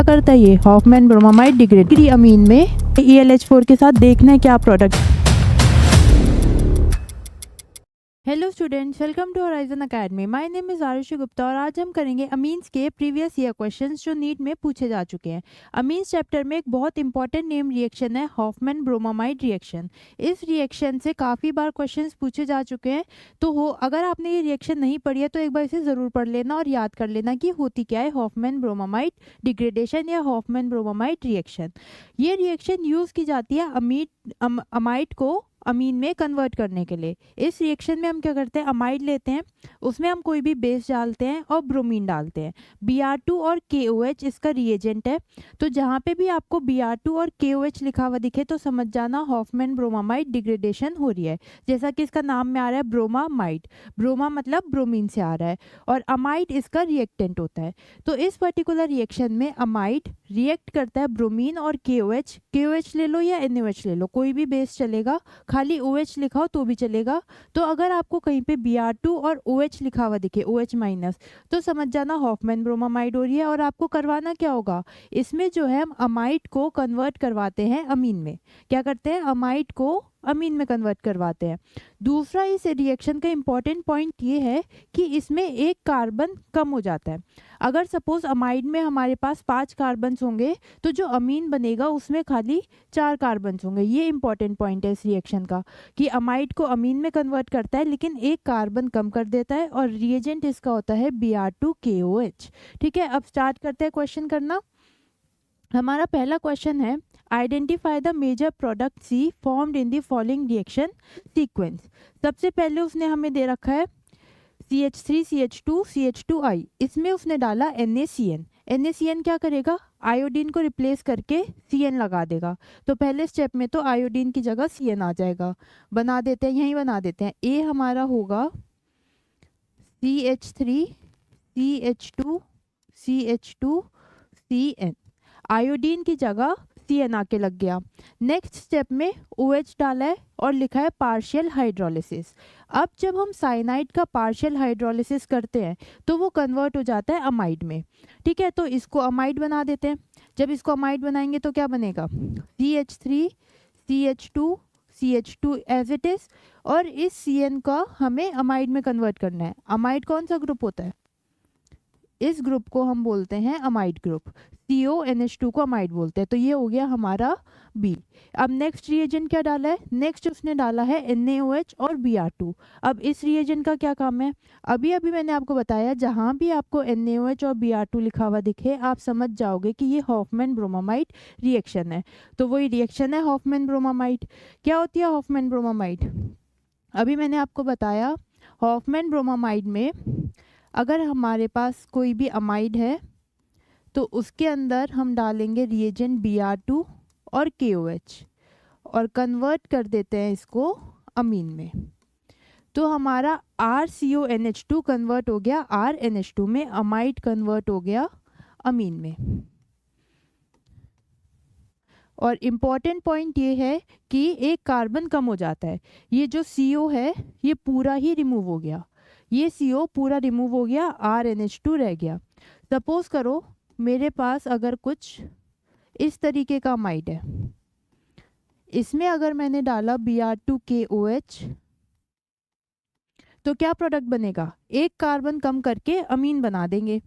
करता है ये हॉफमैन ब्रोमामाइड डिग्रेड अमीन में ELH4 के साथ देखना है क्या product. Hello students, welcome to Horizon Academy. My name is Aarushi Gupta और आज हम करेंगे अमीन्स के प्रीवियस ईयर क्वेश्चंस जो नीट में पूछे जा चुके हैं। अमीन्स चैप्टर में एक बहुत इंपॉर्टेंट नेम रिएक्शन है हॉफमैन ब्रोमामाइड रिएक्शन। इस रिएक्शन से काफ़ी बार क्वेश्चंस पूछे जा चुके हैं, तो अगर आपने ये रिएक्शन नहीं पढ़ी है तो एक बार इसे ज़रूर पढ़ लेना और याद कर लेना कि होती क्या है हॉफमैन ब्रोमामाइड डिग्रेडेशन या हॉफमैन ब्रोमामाइड रिएक्शन। ये रिएक्शन यूज़ की जाती है अमाइड को अमीन में कन्वर्ट करने के लिए। इस रिएक्शन में हम क्या करते हैं, अमाइड लेते हैं, उसमें हम कोई भी बेस डालते हैं और ब्रोमीन डालते हैं। Br2 और KOH इसका रिएजेंट है। तो जहाँ पे भी आपको Br2 और KOH लिखा हुआ दिखे तो समझ जाना हॉफमैन ब्रोमामाइड डिग्रेडेशन हो रही है। जैसा कि इसका नाम में आ रहा है ब्रोमामाइड, ब्रोमा मतलब ब्रोमीन से आ रहा है और अमाइड इसका रिएक्टेंट होता है। तो इस पर्टिकुलर रिएक्शन में अमाइड रिएक्ट करता है ब्रोमीन और KOH ले लो या NaOH ले लो, कोई भी बेस चलेगा, खाली OH लिखा हो तो भी चलेगा। तो अगर आपको कहीं पे Br2 और OH लिखा हुआ दिखे, OH माइनस, तो समझ जाना हॉफमैन ब्रोमामाइड हो रही है। और आपको करवाना क्या होगा, इसमें जो है हम अमाइड को कन्वर्ट करवाते हैं अमीन में। क्या करते हैं, अमाइड को अमीन में कन्वर्ट करवाते हैं। दूसरा इस रिएक्शन का इंपॉर्टेंट पॉइंट ये है कि इसमें एक कार्बन कम हो जाता है। अगर सपोज अमाइड में हमारे पास 5 कार्बन होंगे तो जो अमीन बनेगा उसमें खाली 4 कार्बन होंगे। ये इंपॉर्टेंट पॉइंट है इस रिएक्शन का कि अमाइड को अमीन में कन्वर्ट करता है लेकिन एक कार्बन कम कर देता है और रिएजेंट इसका होता है Br2 KOH। ठीक है, अब स्टार्ट करते हैं क्वेश्चन करना। हमारा पहला क्वेश्चन है, identify the major product C formed in the following reaction sequence. सबसे पहले उसने हमें दे रखा है CH3 CH2 CH2I, इसमें उसने डाला NaCN। NaCN क्या करेगा, आयोडीन को रिप्लेस करके CN लगा देगा। तो पहले स्टेप में तो आयोडीन की जगह CN आ जाएगा। बना देते हैं, यहीं बना देते हैं। A हमारा होगा CH3 CH2 CH2 CN, iodine की जगह CN आके लग गया। नेक्स्ट स्टेप में OH डाला है और लिखा है पार्शियल हाइड्रोलिसिस। अब जब हम साइनाइड का पार्शियल हाइड्रोलिसिस करते हैं तो वो कन्वर्ट हो जाता है अमाइड में। ठीक है, तो इसको अमाइड बना देते हैं। जब इसको अमाइड बनाएंगे तो क्या बनेगा, CH3 CH2 CH2 as it is, और इस CN का हमें अमाइड में कन्वर्ट करना है। अमाइड कौन सा ग्रुप होता है, इस ग्रुप को हम बोलते हैं अमाइड ग्रुप। CONH2 को अमाइड बोलते हैं। तो ये हो गया हमारा B। अब नेक्स्ट रिएजेंट क्या डाला है, नेक्स्ट उसने डाला है NaOH और Br2। अब इस रिएजेंट का क्या काम है, अभी अभी मैंने आपको बताया, जहाँ भी आपको NaOH और Br2 लिखा हुआ दिखे आप समझ जाओगे कि ये हॉफमैन ब्रोमामाइड रिएक्शन है। तो वही रिएक्शन है हॉफमैन ब्रोमामाइड। क्या होती है हॉफमैन ब्रोमामाइड, अभी मैंने आपको बताया हॉफमैन ब्रोमामाइड में अगर हमारे पास कोई भी अमाइड है तो उसके अंदर हम डालेंगे रिएजेंट Br2 और KOH और कन्वर्ट कर देते हैं इसको अमीन में। तो हमारा RCONH2 कन्वर्ट हो गया RNH2 में, अमाइड कन्वर्ट हो गया अमीन में। और इम्पॉर्टेंट पॉइंट ये है कि एक कार्बन कम हो जाता है। ये जो CO है ये पूरा ही रिमूव हो गया, ये CO पूरा रिमूव हो गया, RNH2 रह गया। सपोज करो मेरे पास अगर कुछ इस तरीके का अमाइड है, इसमें अगर मैंने डाला Br2 KOH तो क्या प्रोडक्ट बनेगा, एक कार्बन कम करके अमीन बना देंगे।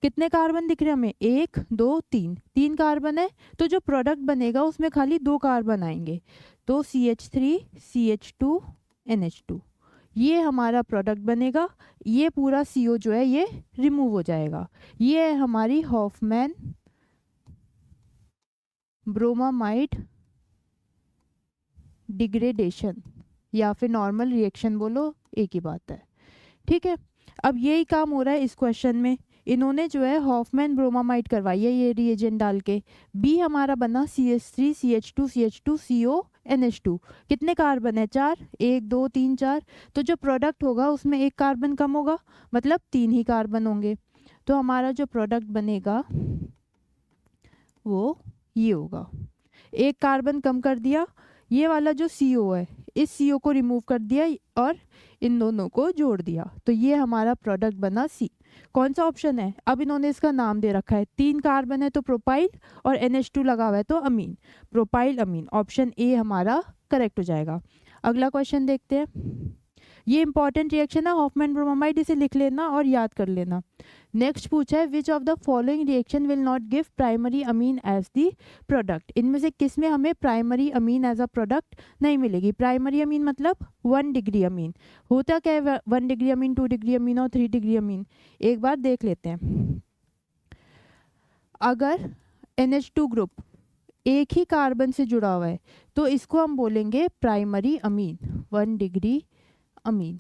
कितने कार्बन दिख रहे हैं हमें, 1 2 3, 3 कार्बन है तो जो प्रोडक्ट बनेगा उसमें खाली 2 कार्बन आएंगे। तो CH3 CH2 NH2 ये हमारा प्रोडक्ट बनेगा। ये पूरा CO जो है ये रिमूव हो जाएगा। ये है हमारी हॉफमैन ब्रोमामाइड डिग्रेडेशन या फिर नॉर्मल रिएक्शन बोलो, एक ही बात है। ठीक है, अब यही काम हो रहा है इस क्वेश्चन में। इन्होंने जो है हॉफमैन ब्रोमामाइड करवाई है ये रिएजेंट डाल के। B हमारा बना CH3 CH2 CH2 CONH2। कितने कार्बन है, 4, 1 2 3 4। तो जो प्रोडक्ट होगा उसमें एक कार्बन कम होगा, मतलब 3 ही कार्बन होंगे। तो हमारा जो प्रोडक्ट बनेगा वो ये होगा। एक कार्बन कम कर दिया, ये वाला जो CO है इस CO को रिमूव कर दिया और इन दोनों को जोड़ दिया, तो ये हमारा प्रोडक्ट बना C। कौन सा ऑप्शन है? अब इन्होंने इसका नाम दे रखा है, 3 कार्बन है तो प्रोपाइल और NH2 लगा हुआ है तो अमीन, प्रोपाइल अमीन। ऑप्शन ए हमारा करेक्ट हो जाएगा। अगला क्वेश्चन देखते हैं। ये इंपॉर्टेंट रिएक्शन है हॉफमैन ब्रोमाइड, इसे लिख लेना और याद कर लेना। नेक्स्ट पूछा है which of the following reaction will not give primary amine as the product. इनमें से किस में हमें primary amine as a product नहीं मिलेगी? प्राइमरी अमीन मतलब 1 डिग्री अमीन। होता क्या है 1 डिग्री अमीन, 2 डिग्री अमीन और 3 डिग्री अमीन? एक बार देख लेते हैं। अगर NH2 ग्रुप एक ही कार्बन से जुड़ा हुआ है तो इसको हम बोलेंगे प्राइमरी अमीन, 1 डिग्री अमीन।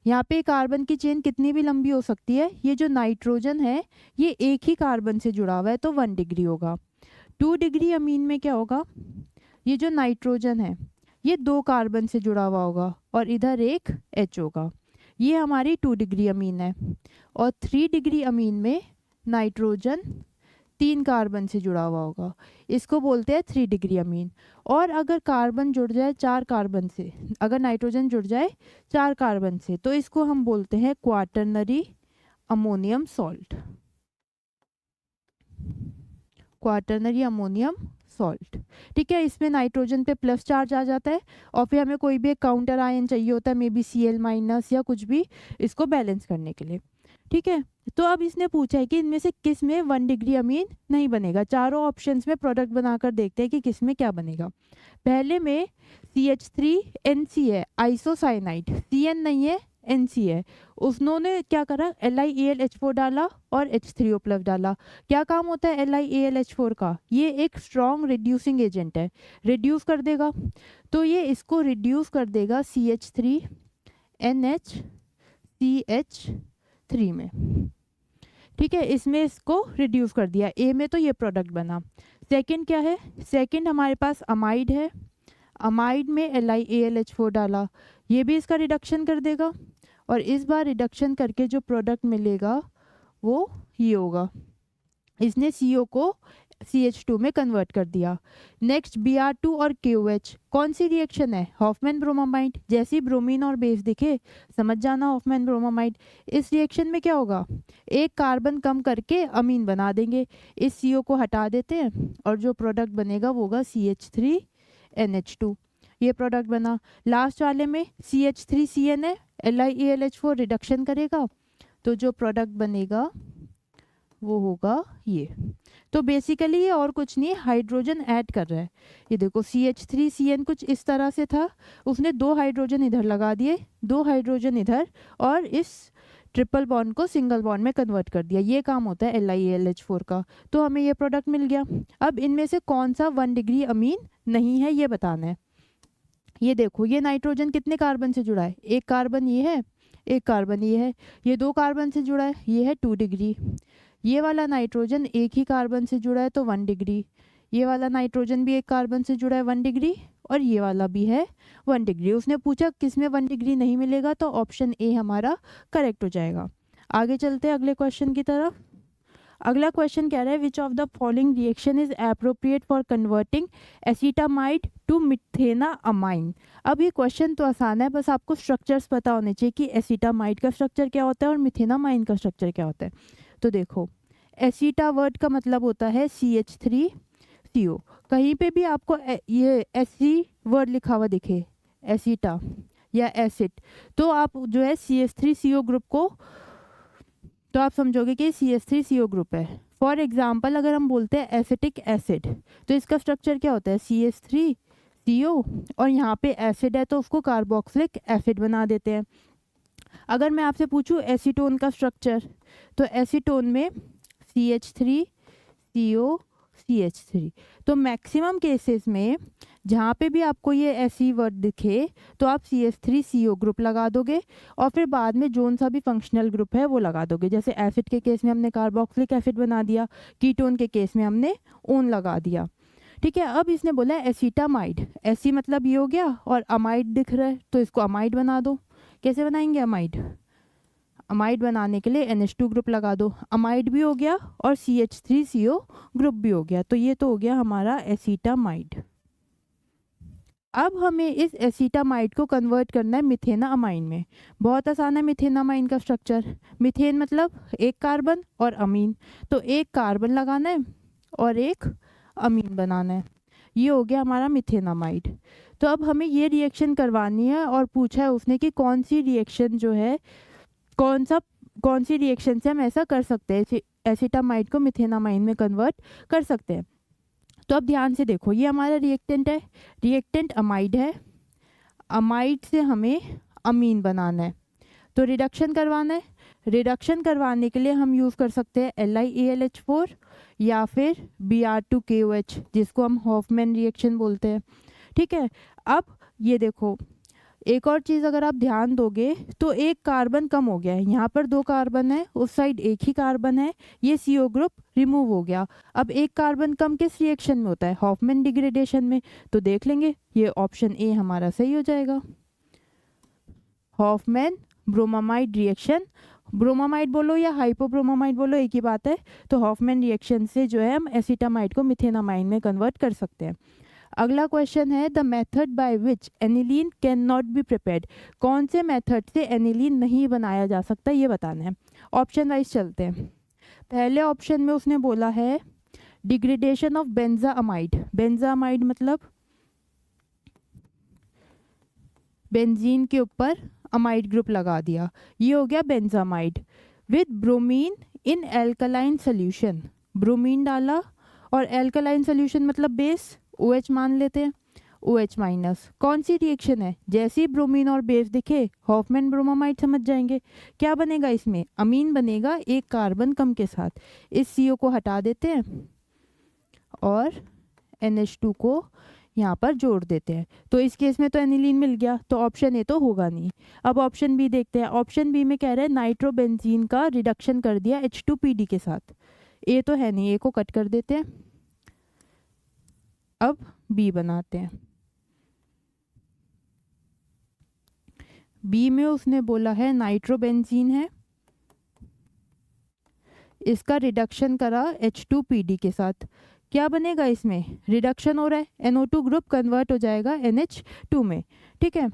यहाँ पे कार्बन की चेन कितनी भी लंबी हो सकती है। ये जो नाइट्रोजन है ये एक ही कार्बन से जुड़ा हुआ है तो 1 डिग्री होगा। 2 डिग्री अमीन में क्या होगा? ये जो नाइट्रोजन है ये 2 कार्बन से जुड़ा हुआ होगा और इधर एक H होगा, ये हमारी 2 डिग्री अमीन है। और 3 डिग्री अमीन में नाइट्रोजन 3 कार्बन से जुड़ा हुआ होगा, इसको बोलते हैं 3 डिग्री अमीन। और अगर कार्बन जुड़ जाए 4 कार्बन से, अगर नाइट्रोजन जुड़ जाए 4 कार्बन से तो इसको हम बोलते हैं quaternary ammonium salt, quaternary ammonium salt. ठीक है, इसमें नाइट्रोजन पे प्लस चार्ज आ जाता है और फिर हमें कोई भी एक काउंटर आयन चाहिए होता है, मे बी Cl- या कुछ भी, इसको बैलेंस करने के लिए। ठीक है, तो अब इसने पूछा है कि इनमें से किस में 1 डिग्री अमीन नहीं बनेगा। चारों ऑप्शंस में प्रोडक्ट बनाकर देखते हैं कि किस में क्या बनेगा। पहले में CH3NC है, आइसोसाइनाइड, CN नहीं है NC है। उन्होंने क्या करा, LiAlH4 डाला और H3O+ डाला। क्या काम होता है LiAlH4 का? ये एक स्ट्रॉन्ग रिड्यूसिंग एजेंट है, रिड्यूस कर देगा। तो ये इसको रिड्यूस कर देगा CH3NHCH3 में। ठीक है, इसमें इसको रिड्यूस कर दिया, ए में तो ये प्रोडक्ट बना। सेकंड क्या है? सेकंड हमारे पास अमाइड है, अमाइड में LiAlH4 डाला, ये भी इसका रिडक्शन कर देगा और इस बार रिडक्शन करके जो प्रोडक्ट मिलेगा वो ये होगा। इसने CO को CH2 में कन्वर्ट कर दिया। नेक्स्ट Br2 और KOH, कौन सी रिएक्शन है? Hofmann bromamide. जैसे ही ब्रोमीन और बेस दिखे समझ जाना हॉफमैन ब्रोमामाइड। इस रिएक्शन में क्या होगा, एक कार्बन कम करके अमीन बना देंगे, इस CO को हटा देते हैं और जो प्रोडक्ट बनेगा वो होगा CH3NH2, ये प्रोडक्ट बना। लास्ट वाले में CH3CN है, LiAlH4 रिडक्शन करेगा तो जो प्रोडक्ट बनेगा वो होगा ये। तो बेसिकली ये और कुछ नहीं, हाइड्रोजन ऐड कर रहा है। ये देखो CH3CN कुछ इस तरह से था, उसने 2 हाइड्रोजन इधर लगा दिए, 2 हाइड्रोजन इधर, और इस ट्रिपल बॉन्ड को सिंगल बॉन्ड में कन्वर्ट कर दिया। ये काम होता है LiAlH4 का। तो हमें ये प्रोडक्ट मिल गया। अब इनमें से कौन सा 1 डिग्री अमीन नहीं है ये बताना है। ये देखो, ये नाइट्रोजन कितने कार्बन से जुड़ा है? एक कार्बन ये है, एक कार्बन ये है, ये 2 कार्बन से जुड़ा है, ये है 2 डिग्री। ये वाला नाइट्रोजन एक ही कार्बन से जुड़ा है तो 1 डिग्री। ये वाला नाइट्रोजन भी एक कार्बन से जुड़ा है 1 डिग्री, और ये वाला भी है 1 डिग्री। उसने पूछा किस में 1 डिग्री नहीं मिलेगा, तो ऑप्शन ए हमारा करेक्ट हो जाएगा। आगे चलते हैं अगले क्वेश्चन की तरफ। अगला क्वेश्चन कह रहा है which of the following reaction is appropriate for converting acetamide to methanamine. अब ये क्वेश्चन तो आसान है, बस आपको स्ट्रक्चर्स पता होने चाहिए कि एसिटामाइड का स्ट्रक्चर क्या होता है और मिथेनामाइन का स्ट्रक्चर क्या होता है। तो देखो, एसिटा वर्ड का मतलब होता है CH3CO। कहीं पे भी आपको ये एसी वर्ड लिखा हुआ दिखे, एसिटा या एसिड, तो आप जो है CH3CO ग्रुप को, तो आप समझोगे कि CH3CO ग्रुप है। फॉर एग्जाम्पल अगर हम बोलते हैं एसिटिक एसिड, तो इसका स्ट्रक्चर क्या होता है CH3CO, और यहाँ पे एसिड है तो उसको कार्बोक्सिलिक एसिड बना देते हैं। अगर मैं आपसे पूछूं एसीटोन का स्ट्रक्चर, तो एसीटोन में CH3CO CH3। तो मैक्सिमम केसेस में जहाँ पे भी आपको ये ऐसी वर्ड दिखे तो आप CH3CO ग्रुप लगा दोगे और फिर बाद में जोन सा भी फंक्शनल ग्रुप है वो लगा दोगे। जैसे एसिड के केस में हमने कार्बोक्सिलिक एसिड बना दिया, कीटोन के केस में हमने ओन लगा दिया। ठीक है, अब इसने बोला एसिटामाइड, एसी मतलब ये हो गया और अमाइड दिख रहा है तो इसको अमाइड बना दो। कैसे बनाएंगे अमाइड? अमाइड बनाने के लिए NH2 ग्रुप लगा दो, अमाइड भी हो गया और CH3CO ग्रुप भी हो गया, तो ये तो हो गया हमारा एसिटामाइड। अब हमें इस एसीटामाइड को कन्वर्ट करना है मिथेनामाइन में। बहुत आसान है मिथेनामाइन का स्ट्रक्चर। मिथेन मतलब एक कार्बन और अमीन, तो एक कार्बन लगाना है और एक अमीन बनाना है। ये हो गया हमारा मिथेनामाइड। तो अब हमें ये रिएक्शन करवानी है और पूछा है उसने कि कौन सी रिएक्शन जो है, कौन सी रिएक्शन से हम ऐसा कर सकते हैं, एसीटामाइड को मिथेनामाइन में कन्वर्ट कर सकते हैं। तो अब ध्यान से देखो, ये हमारा रिएक्टेंट है, रिएक्टेंट अमाइड है। अमाइड से हमें अमीन बनाना है, तो रिडक्शन करवाना है। रिडक्शन करवाने के लिए हम यूज़ कर सकते हैं LiAlH4 या फिर Br2KOH, जिसको हम हॉफमैन रिएक्शन बोलते हैं। ठीक है, अब ये देखो, एक और चीज़ अगर आप ध्यान दोगे तो एक कार्बन कम हो गया है। यहाँ पर 2 कार्बन है, उस साइड एक ही कार्बन है, ये CO ग्रुप रिमूव हो गया। अब एक कार्बन कम किस रिएक्शन में होता है? हॉफमैन डिग्रेडेशन में। तो देख लेंगे, ये ऑप्शन ए हमारा सही हो जाएगा। हॉफमैन ब्रोमामाइड रिएक्शन, ब्रोमामाइड बोलो या हाइपोब्रोमामाइड बोलो एक ही बात है। तो हॉफमैन रिएक्शन से जो है हम एसीटामाइड को मिथेनामाइन में कन्वर्ट कर सकते हैं। अगला क्वेश्चन है the method by which aniline can not be prepared. कौन से मेथड से एनिलीन नहीं बनाया जा सकता, ये बताना है। ऑप्शन वाइज चलते हैं। पहले ऑप्शन में उसने बोला है डिग्रेडेशन ऑफ बेंजामाइड। बेंजामाइड मतलब बेंजीन के ऊपर अमाइड ग्रुप लगा दिया, ये हो गया benzamide. With bromine in alkaline solution, bromine डाला और एल्कलाइन सोल्यूशन मतलब बेस, OH मान लेते हैं, OH माइनस। कौन सी रिएक्शन है? जैसे ही ब्रोमीन और बेस दिखे हॉफमैन ब्रोमामाइड समझ जाएंगे। क्या बनेगा इसमें? अमीन बनेगा एक कार्बन कम के साथ। इस CO को हटा देते हैं और NH2 को यहाँ पर जोड़ देते हैं। तो इस केस में तो एनिलीन मिल गया, तो ऑप्शन ए तो होगा नहीं। अब ऑप्शन बी देखते हैं। ऑप्शन बी में कह रहे हैं नाइट्रोबेंजीन का रिडक्शन कर दिया H2PD के साथ। ए तो है नहीं, ए को कट कर देते हैं। अब बी बनाते हैं। बी में उसने बोला है नाइट्रोबेंजीन है, इसका रिडक्शन करा H2PD के साथ। क्या बनेगा इसमें? रिडक्शन हो रहा है, NO2 ग्रुप कन्वर्ट हो जाएगा NH2 में। ठीक है,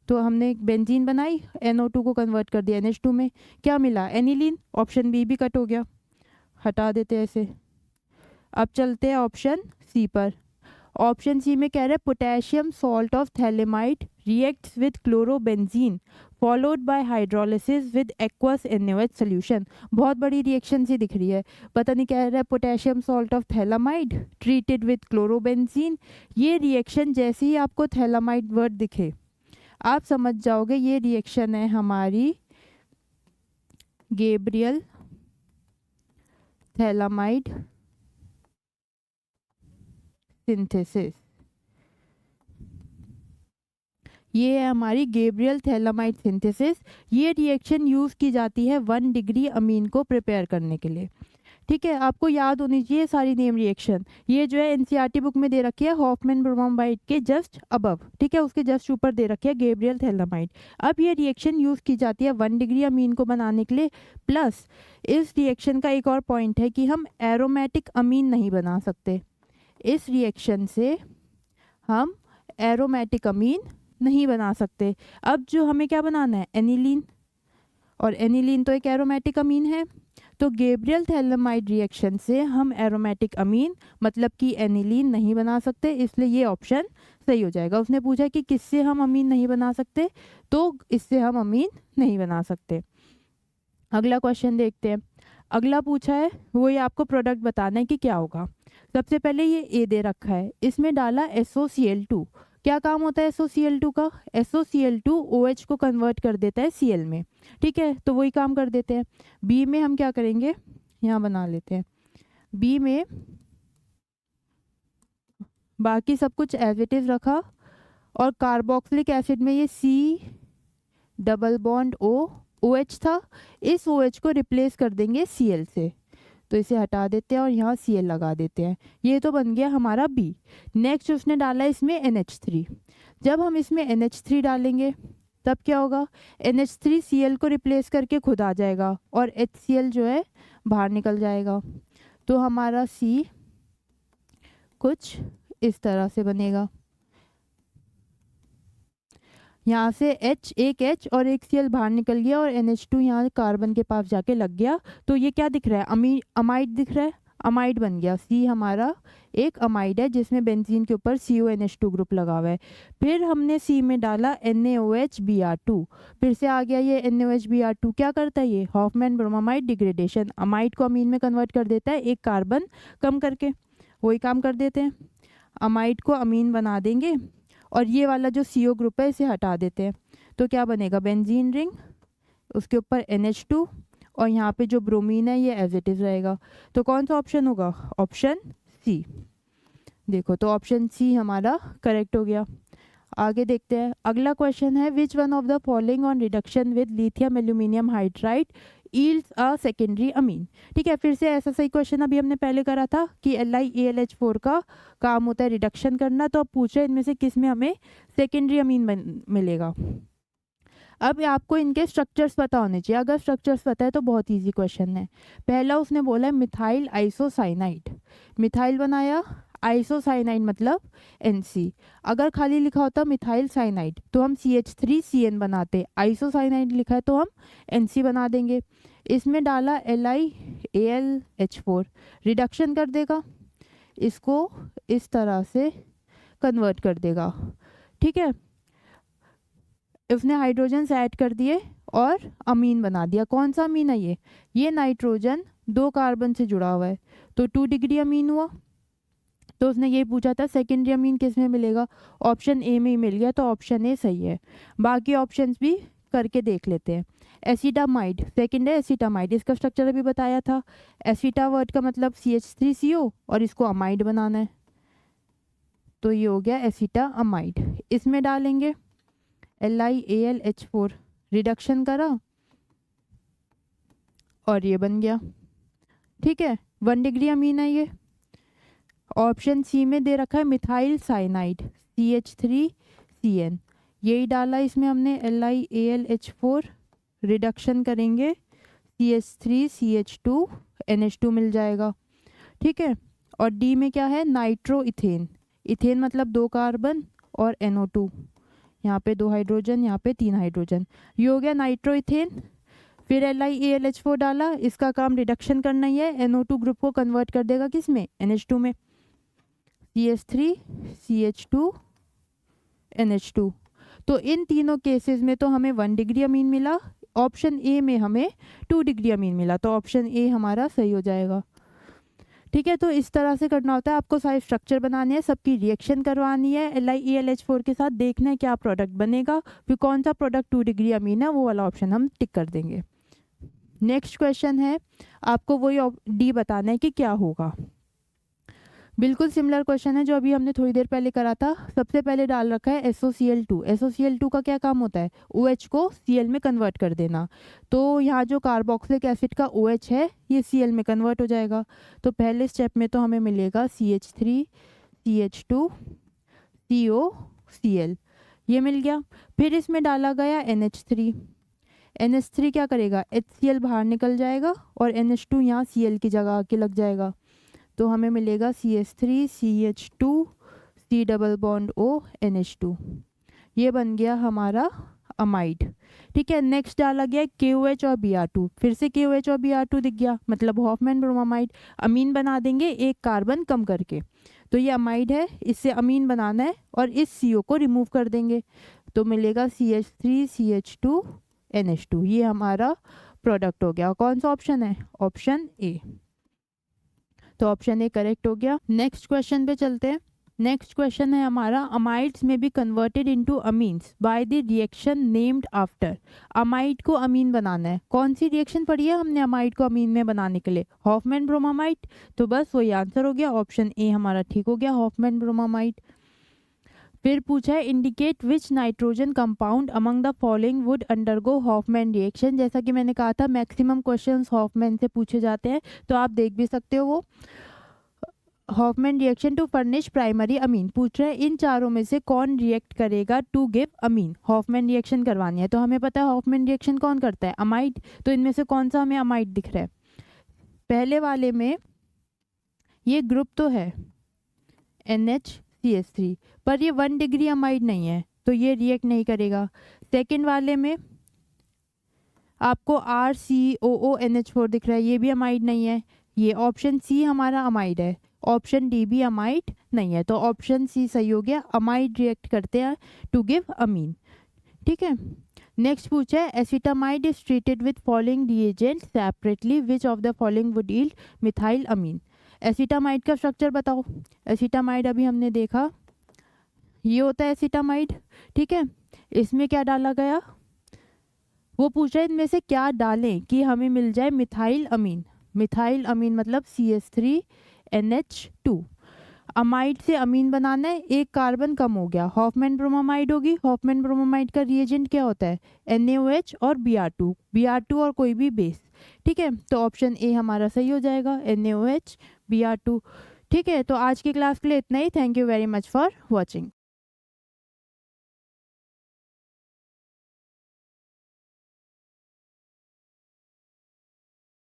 तो हमने एक बेंजीन बनाई, NO2 को कन्वर्ट कर दिया NH2 में, क्या मिला? एनिलीन। ऑप्शन बी भी कट हो गया, हटा देते हैं ऐसे। अब चलते हैं ऑप्शन सी पर। ऑप्शन सी में कह रहे हैं potassium salt of phthalimide reacts with chlorobenzene followed by hydrolysis with aqueous NaOH solution. बहुत बड़ी रिएक्शन सी दिख रही है, पता नहीं, कह रहा है potassium salt of phthalimide treated with chlorobenzene. ये रिएक्शन जैसे ही आपको थैलामाइड वर्ड दिखे आप समझ जाओगे ये रिएक्शन है हमारी गैब्रियल थैलामाइड सिंथेसिस। ये है हमारी गैब्रियल थैलामाइड सिंथेसिस। ये रिएक्शन यूज़ की जाती है 1 डिग्री अमीन को प्रिपेयर करने के लिए। ठीक है, आपको याद होनी चाहिए सारी नेम रिएक्शन। ये जो है NCERT बुक में दे रखी है हॉफमैन ब्रोमामाइड के जस्ट अबव। ठीक है, उसके जस्ट ऊपर दे रखी है गैब्रियल थैलामाइड। अब ये रिएक्शन यूज़ की जाती है 1 डिग्री अमीन को बनाने के लिए। प्लस इस रिएक्शन का एक और पॉइंट है कि हम एरोमेटिक अमीन नहीं बना सकते। इस रिएक्शन से हम एरोमेटिक अमीन नहीं बना सकते। अब जो हमें क्या बनाना है? एनिलीन, और एनिलीन तो एक एरोमेटिक अमीन है। तो गैब्रियल थैलामाइड रिएक्शन से हम एरोमेटिक अमीन मतलब कि एनिलीन नहीं बना सकते, इसलिए ये ऑप्शन सही हो जाएगा। उसने पूछा कि किससे हम अमीन नहीं बना सकते, तो इससे हम अमीन नहीं बना सकते। अगला क्वेश्चन देखते हैं। अगला पूछा है वो ये आपको प्रोडक्ट बताना है कि क्या होगा। सबसे पहले ये ए दे रखा है, इसमें डाला SOCl2। क्या काम होता है SOCl2 का? SOCl2 OH को कन्वर्ट कर देता है Cl में। ठीक है, तो वही काम कर देते हैं। बी में हम क्या करेंगे, यहाँ बना लेते हैं। बी में बाकी सब कुछ एज इट इज़ रखा और कार्बोक्सिलिक एसिड में ये C double bond O OH था, इस OH को रिप्लेस कर देंगे Cl से। तो इसे हटा देते हैं और यहाँ Cl लगा देते हैं। ये तो बन गया हमारा B। नेक्स्ट उसने डाला इसमें NH3। जब हम इसमें NH3 डालेंगे तब क्या होगा? NH3 Cl को रिप्लेस करके खुद आ जाएगा और HCl जो है बाहर निकल जाएगा। तो हमारा C कुछ इस तरह से बनेगा। यहाँ से H, एक H और एक Cl बाहर निकल गया और NH2 यहाँ कार्बन के पास जाके लग गया। तो ये क्या दिख रहा है, अमाइड दिख रहा है, अमाइड बन गया। C हमारा एक अमाइड है जिसमें बेंजीन के ऊपर CONH2 ग्रुप लगा हुआ है। फिर हमने C में डाला NaOH-Br2, फिर से आ गया ये NaOH-Br2। क्या करता है ये, हॉफमैन ब्रोमामाइड डिग्रेडेशन, अमाइड को अमीन में कन्वर्ट कर देता है एक कार्बन कम करके। वही काम कर देते हैं, अमाइड को अमीन बना देंगे और ये वाला जो CO ग्रुप है इसे हटा देते हैं। तो क्या बनेगा, बेंजीन रिंग, उसके ऊपर NH2 और यहाँ पे जो ब्रोमीन है ये एज इट इज़ रहेगा। तो कौन सा ऑप्शन होगा, ऑप्शन C। देखो तो ऑप्शन C हमारा करेक्ट हो गया। आगे देखते हैं, अगला क्वेश्चन है, which one of the following on reduction with lithium aluminium hydride yields a secondary amine. ठीक है, फिर से ऐसा सही क्वेश्चन अभी हमने पहले करा था कि LiAlH4 का काम होता है रिडक्शन करना। तो अब पूछ रहे हैं इनमें से किस में हमें सेकेंडरी अमीन मिलेगा। अब आपको इनके स्ट्रक्चर्स पता होने चाहिए। अगर स्ट्रक्चर्स पता है तो बहुत इजी क्वेश्चन है। पहला उसने बोला है मिथाइल आइसोसाइनाइड, मिथाइल बनाया, आइसोसाइनाइड मतलब NC। अगर खाली लिखा होता मिथाइल साइनाइड तो हम CH3CN बनाते, आइसोसाइनाइड लिखा है तो हम NC बना देंगे। इसमें डाला LiAlH4, रिडक्शन कर देगा, इसको इस तरह से कन्वर्ट कर देगा। ठीक है, उसने हाइड्रोजन ऐड कर दिए और अमीन बना दिया। कौन सा अमीन है ये नाइट्रोजन 2 कार्बन से जुड़ा हुआ है तो 2 डिग्री अमीन हुआ। तो उसने ये पूछा था सेकेंडरी अमीन किस में मिलेगा, ऑप्शन A में ही मिल गया, तो ऑप्शन A सही है। बाकी ऑप्शंस भी करके देख लेते हैं। एसिटामाइड, सेकेंड है एसिटामाइड, इसका स्ट्रक्चर अभी बताया था। एसिटा वर्ड का मतलब CH3CO और इसको अमाइड बनाना है, तो ये हो गया एसिटामाइड। इसमें डालेंगे LiAlH4, रिडक्शन करा और ये बन गया। ठीक है, 1 डिग्री अमीन है ये। ऑप्शन C में दे रखा है मिथाइल साइनाइड CH3CN, यही डाला इसमें हमने LiAlH4, रिडक्शन करेंगे CH3CH2 NH2 मिल जाएगा। ठीक है, और D में क्या है, नाइट्रो इथेन, इथेन मतलब 2 कार्बन और NO2, यहाँ पे 2 हाइड्रोजन, यहाँ पे 3 हाइड्रोजन, ये हो गया नाइट्रो इथेन। फिर LiAlH4 डाला, इसका काम रिडक्शन करना ही है, NO2 ग्रुप को कन्वर्ट कर देगा किस में, NH2 में, CH3CH2 NH2। तो इन तीनों केसेस में तो हमें 1 डिग्री अमीन मिला, ऑप्शन A में हमें 2 डिग्री अमीन मिला, तो ऑप्शन A हमारा सही हो जाएगा। ठीक है, तो इस तरह से करना होता है, आपको सारे स्ट्रक्चर बनाने हैं, सबकी रिएक्शन करवानी है, LiAlH4 के साथ देखना है क्या प्रोडक्ट बनेगा, फिर कौन सा प्रोडक्ट 2 डिग्री अमीन है वो वाला ऑप्शन हम टिक कर देंगे। नेक्स्ट क्वेश्चन है, आपको वही D बताना है कि क्या होगा। बिल्कुल सिमिलर क्वेश्चन है जो अभी हमने थोड़ी देर पहले करा था। सबसे पहले डाल रखा है SOCl2। SOCl2 का क्या काम होता है, OH को Cl में कन्वर्ट कर देना। तो यहाँ जो कार्बोक्सिलिक एसिड का OH है ये Cl में कन्वर्ट हो जाएगा। तो पहले स्टेप में तो हमें मिलेगा CH3 CH2 COCl, ये मिल गया। फिर इसमें डाला गया NH3, NH3 क्या करेगा, HCl बाहर निकल जाएगा और NH2 यहाँ Cl की जगह आके लग जाएगा, तो हमें मिलेगा CH3 CH2 C double bond O NH2, ये बन गया हमारा अमाइड। ठीक है, नेक्स्ट डाला गया KOH और Br2, फिर से KOH और Br2 दिख गया, मतलब हॉफमैन ब्रोमामाइड, अमीन बना देंगे एक कार्बन कम करके। तो ये अमाइड है, इससे अमीन बनाना है और इस CO को रिमूव कर देंगे, तो मिलेगा CH3 CH2 NH2, ये हमारा प्रोडक्ट हो गया। कौन सा ऑप्शन है, ऑप्शन A, तो ऑप्शन A करेक्ट हो गया। नेक्स्ट क्वेश्चन पे चलते हैं। नेक्स्ट क्वेश्चन है हमारा, अमाइड्स में be converted into amines by the reaction named after. Amide को अमीन बनाना है, कौन सी रिएक्शन पढ़ी है हमने अमाइड को अमीन में बनाने के लिए, हॉफमैन ब्रोमामाइड, तो बस वही आंसर हो गया, ऑप्शन A हमारा ठीक हो गया, हॉफमैन ब्रोमामाइड। फिर पूछा है indicate which nitrogen compound among the following would undergo Hofmann reaction. जैसा कि मैंने कहा था मैक्सिमम क्वेश्चंस हॉफमैन से पूछे जाते हैं, तो आप देख भी सकते हो। वो Hofmann reaction to furnish primary amine पूछ रहे हैं, इन चारों में से कौन रिएक्ट करेगा to give amine. Hofmann reaction करवानी है तो हमें पता है हॉफमैन रिएक्शन कौन करता है, अमाइड, तो इनमें से कौन सा हमें अमाइड दिख रहा है। पहले वाले में ये ग्रुप तो है NHCH3, पर ये 1 डिग्री अमाइड नहीं है, तो तो ये रिएक्ट नहीं करेगा। सेकेंड वाले में आपको RCOONH4 दिख रहा है, ये भी अमाइड नहीं है। ये ऑप्शन सी हमारा अमाइड है, ऑप्शन डी भी अमाइड नहीं है, तो ऑप्शन सी सही हो गया। अमाइड रिएक्ट करते हैं टू गिव अमीन। ठीक है, नेक्स्ट पूछा है acetamide is treated with following reagent separately, which of the following would yield methyl amine. Acetamide का स्ट्रक्चर बताओ। एसिटामाइड अभी हमने देखा, ये होता है एसिटामाइड। ठीक है, इसमें क्या डाला गया, वो पूछ रहा है इनमें से क्या डालें कि हमें मिल जाए मिथाइल अमीन। मिथाइल अमीन मतलब CH3NH2। अमाइड से अमीन बनाना है, एक कार्बन कम हो गया, हॉफमैन ब्रोमामाइड होगी। हॉफमैन ब्रोमामाइड का रिएजेंट क्या होता है, NaOH और Br2 और कोई भी बेस। ठीक है, तो ऑप्शन ए हमारा सही हो जाएगा, NaOH Br2। ठीक है, तो आज की क्लास के लिए इतना ही। Thank you very much for watching.